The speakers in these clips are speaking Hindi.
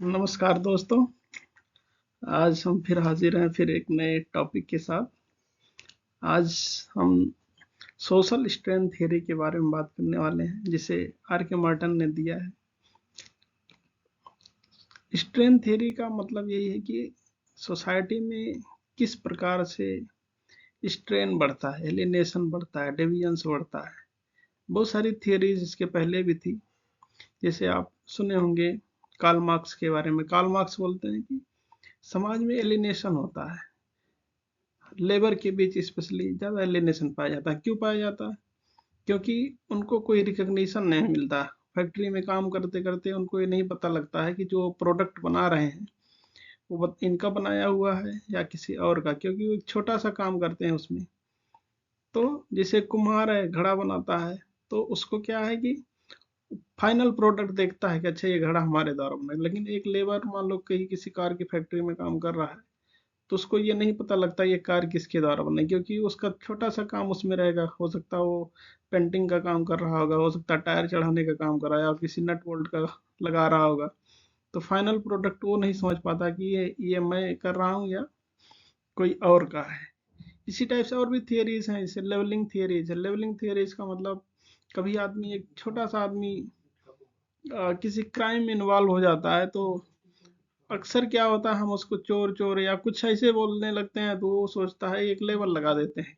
नमस्कार दोस्तों। आज हम फिर हाजिर हैं फिर एक नए टॉपिक के साथ। आज हम सोशल स्ट्रेंथ थ्योरी के बारे में बात करने वाले हैं, जिसे आर के मार्टन ने दिया है। स्ट्रेंथ थ्योरी का मतलब यही है कि सोसाइटी में किस प्रकार से स्ट्रेन बढ़ता है, एलिनेशन बढ़ता है, डिविजन्स बढ़ता है। बहुत सारी थियरीज इसके पहले भी थी। जैसे आप सुने होंगे कार्ल मार्क्स के बारे में। कार्ल मार्क्स बोलते हैं कि समाज में एलिनेशन होता है, लेबर के बीच स्पेशली ज़्यादा एलिनेशन पाया जाता है। क्यों पाया जाता है? क्योंकि उनको कोई रिकग्निशन नहीं मिलता। फैक्ट्री में काम करते करते उनको ये नहीं पता लगता है कि जो प्रोडक्ट बना रहे हैं वो इनका बनाया हुआ है या किसी और का, क्योंकि वो एक छोटा सा काम करते हैं उसमें। तो जैसे कुम्हार है, घड़ा बनाता है, तो उसको क्या है कि फाइनल प्रोडक्ट देखता है कि अच्छा ये घड़ा हमारे द्वारा बना है। लेकिन एक लेबर मान लो कहीं किसी कार की फैक्ट्री में काम कर रहा है, तो उसको ये नहीं पता लगता ये कार किसके द्वारा बनी, क्योंकि उसका छोटा सा काम उसमें रहेगा। हो सकता है वो पेंटिंग का काम कर रहा होगा, हो सकता है टायर चढ़ाने का काम कर रहा है, और किसी नट बोल्ट का लगा रहा होगा। तो फाइनल प्रोडक्ट वो नहीं समझ पाता कि ये मैं कर रहा हूँ या कोई और का है। इसी टाइप से और भी थियरीज हैं, जैसे लेवलिंग थियरीज है। लेवलिंग थियरीज का मतलब कभी आदमी, एक छोटा सा आदमी किसी क्राइम में इन्वॉल्व हो जाता है, तो अक्सर क्या होता है, हम उसको चोर चोर या कुछ ऐसे बोलने लगते हैं, तो वो सोचता है, एक लेबल लगा देते हैं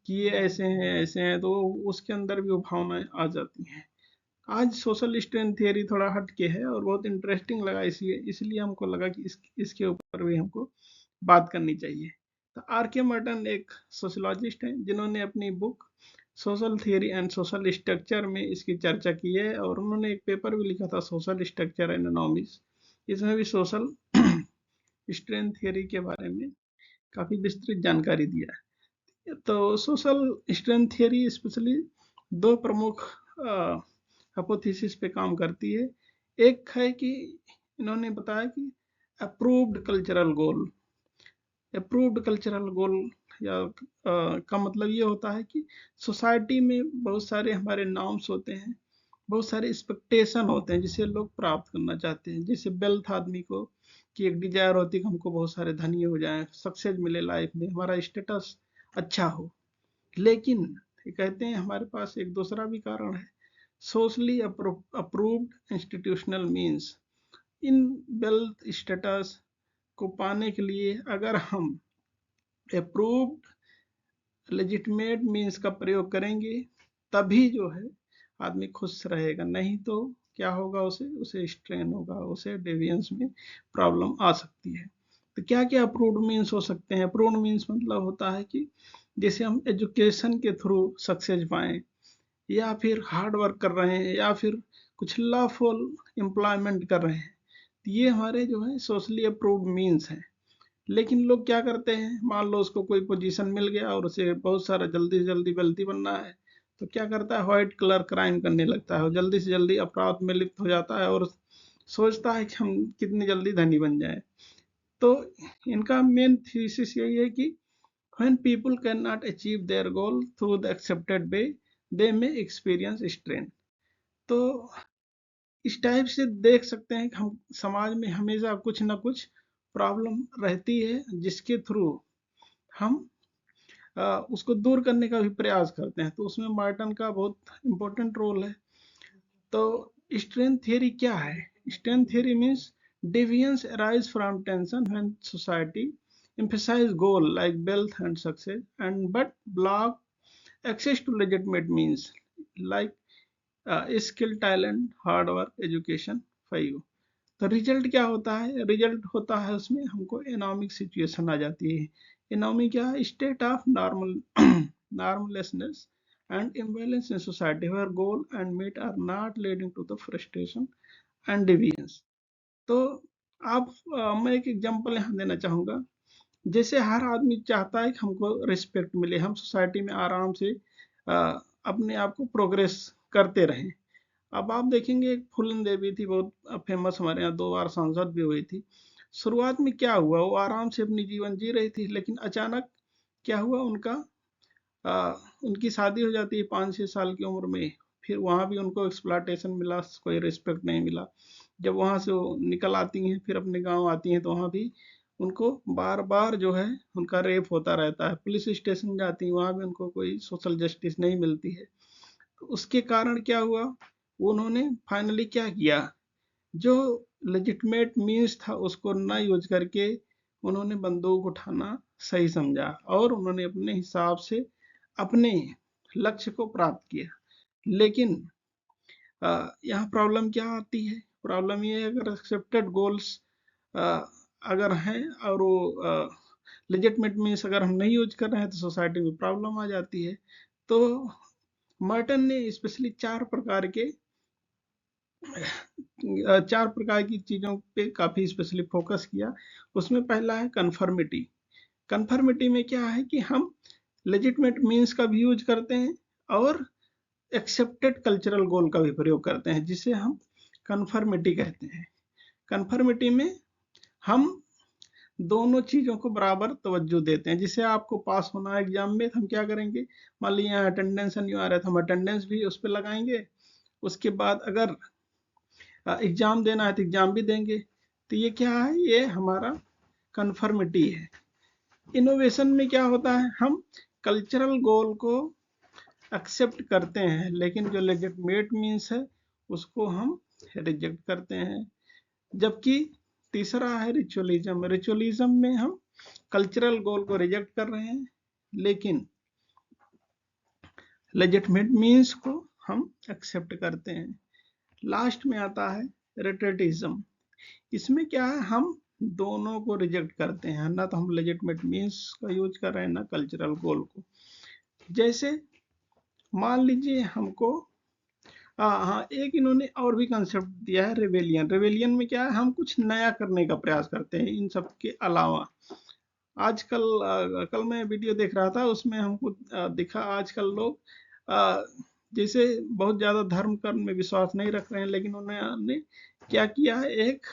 कि ये ऐसे हैं, तो उसके अंदर भी वो भावनाएं आ जाती हैं। आज सोशल स्ट्रेंथ थियरी थोड़ा हट के है और बहुत इंटरेस्टिंग लगा, इसलिए इसलिए हमको लगा कि इसके ऊपर भी हमको बात करनी चाहिए। तो आर के मर्टन एक सोशलॉजिस्ट हैं, जिन्होंने अपनी book social theory and social structure में इसकी चर्चा की है, और उन्होंने एक पेपर भी लिखा था, सोशल स्ट्रक्चर एंड इकोनॉमिक्स। इसमें भी सोशल स्ट्रेंथ थियरी के बारे में काफी विस्तृत जानकारी दिया है। तो सोशल स्ट्रेंथ थियरी स्पेशली दो प्रमुख हाइपोथेसिस पे काम करती है। एक है कि इन्होंने बताया कि अप्रूव्ड कल्चरल गोल। अप्रूव्ड कल्चरल गोल या का मतलब ये होता है कि सोसाइटी में बहुत सारे हमारे नॉर्म्स होते हैं, बहुत सारे एक्सपेक्टेशन होते हैं जिसे लोग प्राप्त करना चाहते हैं। जैसे वेल्थ, आदमी को की एक डिजायर होती है कि हमको बहुत सारे धनी हो जाएं, सक्सेस मिले लाइफ में, हमारा स्टेटस अच्छा हो। लेकिन ये कहते हैं हमारे पास एक दूसरा भी कारण है, socially approved institutional means. In wealth status को पाने के लिए अगर हम अप्रूव्ड लेजिटिमेट मीन्स का प्रयोग करेंगे, तभी जो है आदमी खुश रहेगा। नहीं तो क्या होगा, उसे उसे स्ट्रेन होगा, उसे डेविएंस में प्रॉब्लम आ सकती है। तो क्या क्या अप्रूव्ड मीन्स हो सकते हैं? अप्रूव्ड मीन्स मतलब होता है कि जैसे हम एजुकेशन के थ्रू सक्सेस पाएं, या फिर हार्ड वर्क कर रहे हैं, या फिर कुछ लॉफुल एम्प्लॉयमेंट कर रहे हैं, तो ये हमारे जो है सोशली अप्रूव्ड मीन्स हैं। लेकिन लोग क्या करते हैं, मान लो उसको कोई पोजीशन मिल गया और उसे बहुत सारा जल्दी से जल्दी वेल्थी बनना है, तो क्या करता है, व्हाइट कलर क्राइम करने लगता है, और जल्दी से जल्दी अपराध में लिप्त हो जाता है, और सोचता है कि हम कितनी जल्दी धनी बन जाए। तो इनका मेन थीसिस यही है कि when people cannot achieve their goal through the accepted way, they may experience strain। तो इस टाइप से देख सकते हैं कि हम समाज में हमेशा कुछ ना कुछ प्रॉब्लम रहती है, जिसके थ्रू हम उसको दूर करने का भी प्रयास करते हैं। तो उसमें मार्टन का बहुत इंपॉर्टेंट रोल है। तो स्ट्रेंथ थियरी क्या है? Strength theory means deviance arise from tension when society emphasize goal like wealth and success, and but block access to legitimate means like skill, talent, hard work, education, 5। तो रिजल्ट क्या होता है? रिजल्ट होता है उसमें हमको इकोनॉमिक सिचुएशन आ जाती है। इकोनॉमी क्या है? State of normal normlessness and imbalance in society where goal and meet are not leading to the frustration and deviance. तो आप मैं एक एग्जांपल यहाँ देना चाहूँगा। जैसे हर आदमी चाहता है कि हमको रिस्पेक्ट मिले, हम सोसाइटी में आराम से अपने आप को प्रोग्रेस करते रहें। अब आप देखेंगे, एक फूलन देवी थी, बहुत फेमस, हमारे यहाँ 2 बार सांसद भी हुई थी। शुरुआत में क्या हुआ, वो आराम से अपनी जीवन जी रही थी, लेकिन अचानक क्या हुआ, उनकी शादी हो जाती है 5-6 साल की उम्र में। फिर वहाँ भी उनको एक्सप्लॉयटेशन मिला, कोई रिस्पेक्ट नहीं मिला। जब वहां से वो निकल आती हैं फिर अपने गांव आती हैं तो वहां भी उनको बार बार जो है उनका रेप होता रहता है। पुलिस स्टेशन जाती हैं वहां भी उनको कोई सोशल जस्टिस नहीं मिलती है। तो उसके कारण क्या हुआ, उन्होंने फाइनली क्या किया, जो लेजिटमेट मीन्स था उसको ना यूज करके उन्होंने बंदूक उठाना सही समझा और उन्होंने अपने हिसाब से अपने लक्ष्य को प्राप्त किया। लेकिन यहाँ प्रॉब्लम क्या आती है, प्रॉब्लम ये है अगर एक्सेप्टेड गोल्स अगर हैं और वो लेजिटमेट मीन्स अगर हम नहीं यूज कर रहे हैं तो सोसाइटी में प्रॉब्लम आ जाती है। तो मर्टन ने स्पेशली चार प्रकार की चीजों पे काफी स्पेशली फोकस किया। उसमें पहला है कन्फर्मिटी। कन्फर्मिटी में क्या है कि हम लेजिटमेट मीन्स का भी यूज करते हैं और एक्सेप्टेड कल्चरल गोल का भी प्रयोग करते हैं, जिसे हम कन्फर्मिटी कहते हैं। कन्फर्मिटी में हम दोनों चीजों को बराबर तवज्जो देते हैं। जिसे आपको पास होना है एग्जाम में तो हम क्या करेंगे, मान लीजिए यहाँ अटेंडेंस नहीं आ रहा है तो हम अटेंडेंस भी उस पर लगाएंगे। उसके बाद अगर एग्जाम देना है तो एग्जाम भी देंगे। तो ये क्या है, ये हमारा कन्फर्मिटी है। इनोवेशन में क्या होता है, हम कल्चरल गोल को एक्सेप्ट करते हैं लेकिन जो लेजिटमेट मीन्स है उसको हम रिजेक्ट करते हैं। जबकि तीसरा है रिचुअलिज्म। रिचुअलिज्म में हम कल्चरल गोल को रिजेक्ट कर रहे हैं लेकिन लेजिटमेट मीन्स को हम एक्सेप्ट करते हैं। लास्ट में आता है रेट्रेटिज्म। इसमें क्या है, हम दोनों को रिजेक्ट करते हैं, ना तो हम लेजिटमेट मीन्स का यूज कर रहे हैं ना कल्चरल गोल को। जैसे मान लीजिए हमको हाँ एक इन्होंने और भी कंसेप्ट दिया है रेवेलियन। रेवेलियन में क्या है, हम कुछ नया करने का प्रयास करते हैं इन सब के अलावा। आजकल कल मैं वीडियो देख रहा था उसमें हमको दिखा आजकल लोग जैसे बहुत ज्यादा धर्म कर्म में विश्वास नहीं रख रहे हैं लेकिन उन्होंने क्या किया है, एक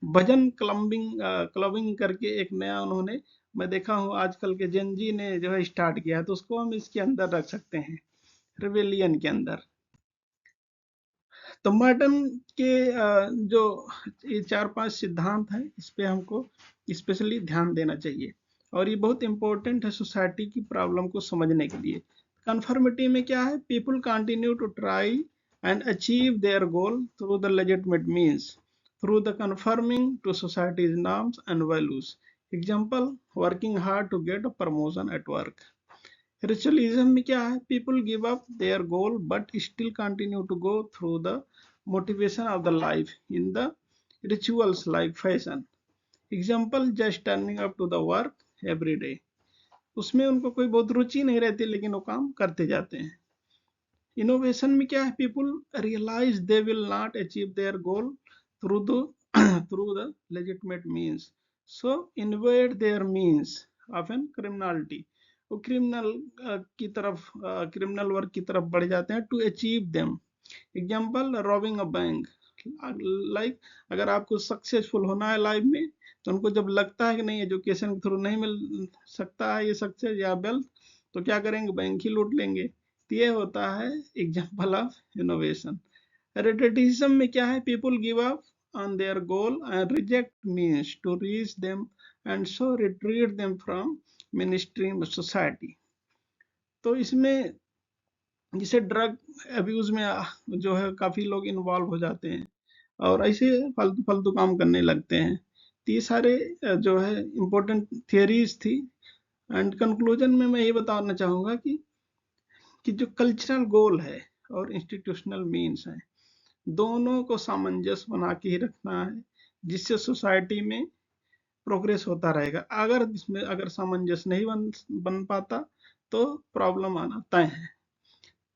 भजन क्लबिंग करके एक नया उन्होंने, मैं देखा हूँ आजकल के जेनजी ने जो है स्टार्ट किया है, तो उसको हम इसके अंदर रख सकते हैं, रिवेलियन के अंदर। तो मर्टन के जो ये 4-5 सिद्धांत हैं इस पे हमको स्पेशली ध्यान देना चाहिए और ये बहुत इंपॉर्टेंट है सोसाइटी की प्रॉब्लम को समझने के लिए। कन्फर्मिटी में क्या है, people continue to try and achieve their goal through the legitimate means through the conforming to societies norms and values. Example, working hard to get a promotion at work. Ritualism में क्या है, people give up their goal but still continue to go through the motivation of the life in the rituals like fashion. Example, just turning up to the work every day. उसमें उनको कोई बहुत रुचि नहीं रहती लेकिन वो काम करते जाते हैं। इनोवेशन में क्या है, people realise they will not achieve their goal through the through the legitimate means, so innovate their means of an criminality. वो क्रिमिनल की तरफ क्रिमिनल वर्क की तरफ बढ़ जाते हैं to achieve them. Example, robbing a bank. Like अगर आपको सक्सेसफुल होना है लाइफ में तो उनको जब लगता है कि नहीं एजुकेशन के थ्रू नहीं मिल सकता है ये सक्सेस या वेल्थ, तो क्या करेंगे, बैंक ही लूट लेंगे। तो ये होता है एग्जाम्पल ऑफ इनोवेशन। रेटेटिज्म में क्या है, people give up on their goal and reject means to reach them and so retreat them from mainstream society। तो इसमें जिसे ड्रग अब्यूज में जो है काफी लोग इन्वॉल्व हो जाते हैं और ऐसे फालतू फालतू काम करने लगते हैं। तो ये सारे जो है इम्पोर्टेंट थियरीज थी। एंड कंक्लूजन में मैं ये बताना चाहूंगा कि जो कल्चरल गोल है और इंस्टीट्यूशनल मीन्स है दोनों को सामंजस्य बना के ही रखना है, जिससे सोसाइटी में प्रोग्रेस होता रहेगा। अगर इसमें अगर सामंजस्य नहीं बन पाता तो प्रॉब्लम आना तय है।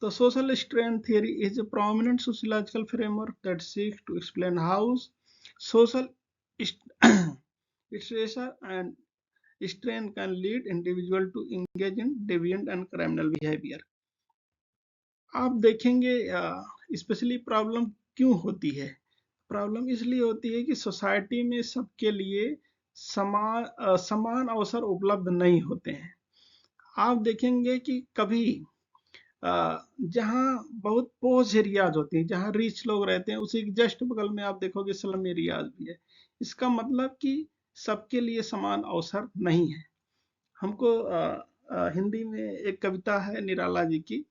The social strain theory is a prominent sociological framework that seeks to explain how social stressor and strain can lead individual to engage in deviant and criminal behavior। आप देखेंगे स्पेशली प्रॉब्लम क्यों होती है, प्रॉब्लम इसलिए होती है कि सोसाइटी में सबके लिए समान अवसर उपलब्ध नहीं होते हैं। आप देखेंगे कि कभी जहाँ बहुत पॉश एरियाज होती हैं, जहाँ रिच लोग रहते हैं, उसी के जस्ट बगल में आप देखोगे स्लम एरियाज भी है। इसका मतलब कि सबके लिए समान अवसर नहीं है। हमको हिंदी में एक कविता है निराला जी की,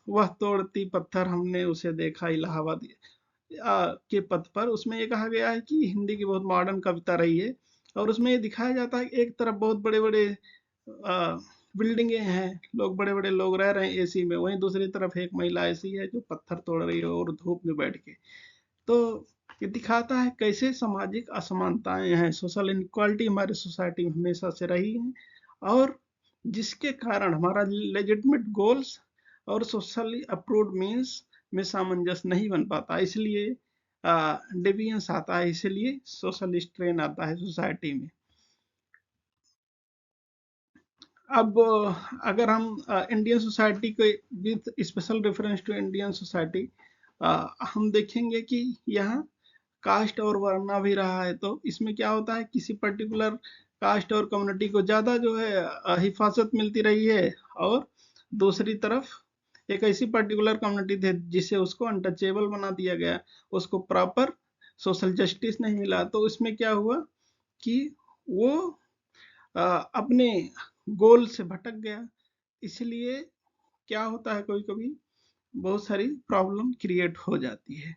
वह तोड़ती पत्थर हमने उसे देखा इलाहाबाद के पथ पर। उसमें ये कहा गया है कि हिंदी की बहुत मॉडर्न कविता रही है, और उसमें ये दिखाया जाता है कि एक तरफ बहुत बड़े बड़े बिल्डिंगे हैं, लोग बड़े बड़े लोग रह रहे हैं एसी में, वहीं दूसरी तरफ एक महिला ऐसी है जो पत्थर तोड़ रही है और धूप में बैठ के। तो ये दिखाता है कैसे सामाजिक असमानताएं हैं, सोशल इनक्वालिटी हमारे सोसाइटी में हमेशा से रही है, और जिसके कारण हमारा लेजिटमेट गोल्स और सोशली अप्रूव्ड मीन्स में सामंजस्य नहीं बन पाता, इसलिए डेवियंस आता है, इसलिए सोशल स्ट्रेन आता है सोसाइटी में। अब अगर हम इंडियन सोसाइटी के with special reference to Indian society हम देखेंगे कि यहाँ कास्ट और वरना भी रहा है, तो इसमें क्या होता है, किसी पर्टिकुलर कास्ट और कम्युनिटी को ज़्यादा जो है हिफाजत मिलती रही है, और दूसरी तरफ एक ऐसी पर्टिकुलर कम्युनिटी थी जिसे उसको अनटचेबल बना दिया गया, उसको प्रॉपर सोशल जस्टिस नहीं मिला। तो इसमें क्या हुआ कि वो अपने गोल से भटक गया। इसलिए क्या होता है, कभी कभी बहुत सारी प्रॉब्लम क्रिएट हो जाती है।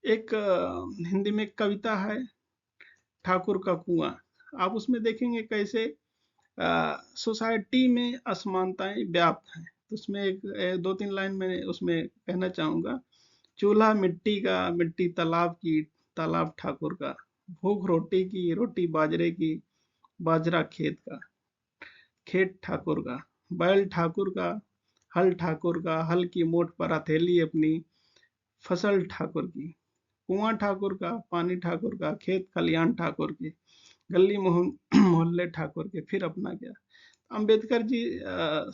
एक हिंदी में एक कविता है ठाकुर का कुआं। आप उसमें देखेंगे कैसे सोसाइटी में असमानताएं व्याप्त हैं। तो उसमें दो तीन लाइन मैंने उसमें कहना चाहूंगा। चूल्हा मिट्टी का, मिट्टी तालाब की, तालाब ठाकुर का, भूख रोटी की, रोटी बाजरे की, बाजरा खेत का, खेत ठाकुर का, बैल ठाकुर का, हल ठाकुर का, हल की मोट पर हथेली अपनी, फसल ठाकुर की, कुआं ठाकुर का, पानी ठाकुर का, खेत खलियान ठाकुर की, गली मोहल्ले ठाकुर के, फिर अपना क्या। अंबेडकर जी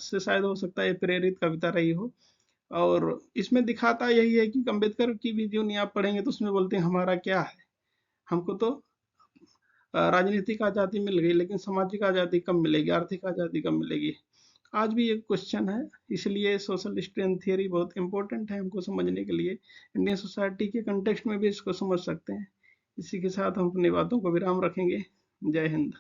से शायद हो सकता है ये प्रेरित कविता रही हो, और इसमें दिखाता यही है कि अंबेडकर की भी जीवनी आप पढ़ेंगे तो उसमें बोलते हैं हमारा क्या है, हमको तो राजनीतिक आज़ादी मिल गई, लेकिन सामाजिक आज़ादी कब मिलेगी, आर्थिक आज़ादी कब मिलेगी। आज भी एक क्वेश्चन है। इसलिए सोशल स्ट्रेंथ थियरी बहुत इंपॉर्टेंट है हमको समझने के लिए। इंडियन सोसाइटी के कंटेक्स्ट में भी इसको समझ सकते हैं। इसी के साथ हम अपनी बातों को विराम रखेंगे। जय हिंद।